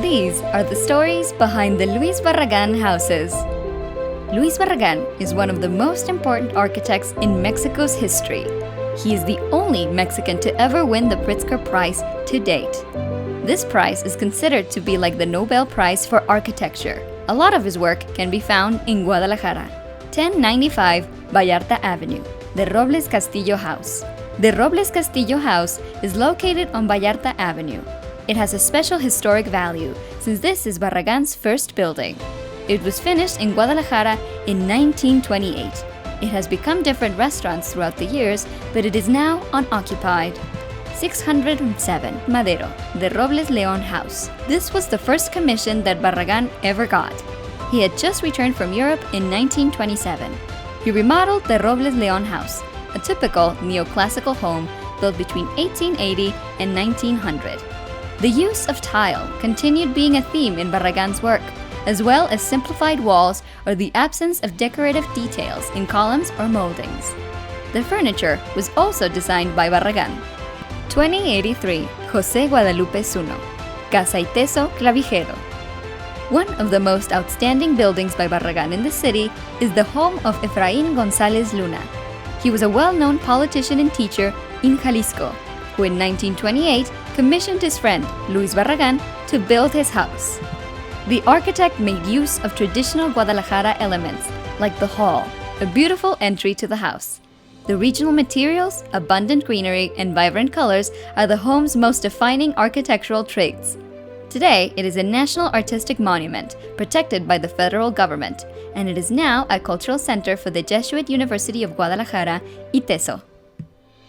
These are the stories behind the Luis Barragán houses. Luis Barragán is one of the most important architects in Mexico's history. He is the only Mexican to ever win the Pritzker Prize to date. This prize is considered to be like the Nobel Prize for Architecture. A lot of his work can be found in Guadalajara, 1095 Vallarta Avenue, the Robles Castillo House. The Robles Castillo House is located on Vallarta Avenue. It has a special historic value since this is Barragán's first building. It was finished in Guadalajara in 1928. It has become different restaurants throughout the years, but it is now unoccupied. 607 Madero, the Robles León House. This was the first commission that Barragán ever got. He had just returned from Europe in 1927. He remodeled the Robles León House, a typical neoclassical home built between 1880 and 1900. The use of tile continued being a theme in Barragán's work, as well as simplified walls or the absence of decorative details in columns or moldings. The furniture was also designed by Barragán. 2083 José Guadalupe 1, Casa y Tesoclavigero. One of the most outstanding buildings by Barragán in the city is the home of Efraín González Luna. He was a well-known politician and teacher in Jalisco, who in 1928 commissioned his friend Luis Barragán to build his house. The architect made use of traditional Guadalajara elements, like the hall, a beautiful entry to the house. The regional materials, abundant greenery, and vibrant colors are the home's most defining architectural traits. Today, it is a national artistic monument protected by the federal government, and it is now a cultural center for the Jesuit University of Guadalajara, ITESO.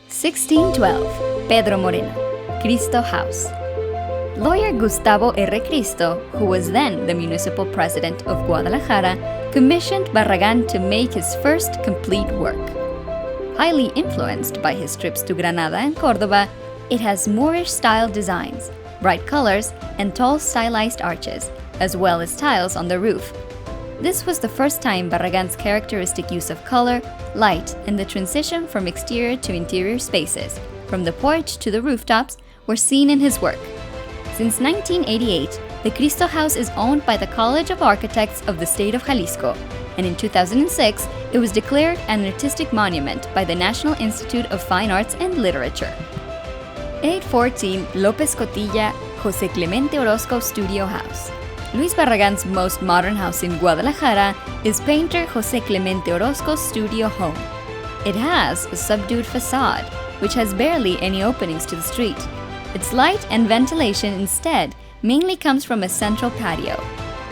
1612 Pedro Moreno, Cristo House. Lawyer Gustavo R. Cristo, who was then the municipal president of Guadalajara, commissioned Barragán to make his first complete work. Highly influenced by his trips to Granada and Córdoba, it has Moorish-style designs, bright colors, and tall stylized arches, as well as tiles on the roof. This was the first time Barragán's characteristic use of color, light, and the transition from exterior to interior spaces, from the porch to the rooftops, were seen in his work. Since 1988, the Cristo House is owned by the College of Architects of the state of Jalisco, and in 2006, it was declared an artistic monument by the National Institute of Fine Arts and Literature. 814 López Cotilla, José Clemente Orozco Studio House. Luis Barragán's most modern house in Guadalajara is painter José Clemente Orozco's studio home. It has a subdued facade, which has barely any openings to the street. Its light and ventilation instead mainly comes from a central patio.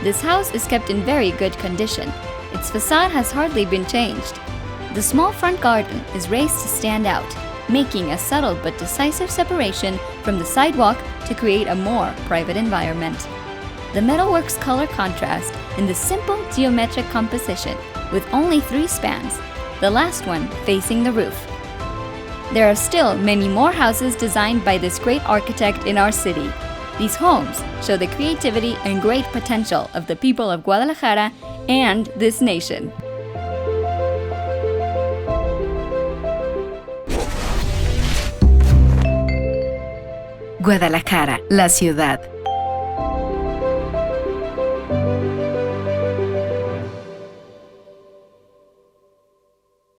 This house is kept in very good condition. Its facade has hardly been changed. The small front garden is raised to stand out, making a subtle but decisive separation from the sidewalk to create a more private environment. The metalwork's color contrast in the simple geometric composition with only 3 spans, the last one facing the roof. There are still many more houses designed by this great architect in our city. These homes show the creativity and great potential of the people of Guadalajara and this nation. Guadalajara, la ciudad.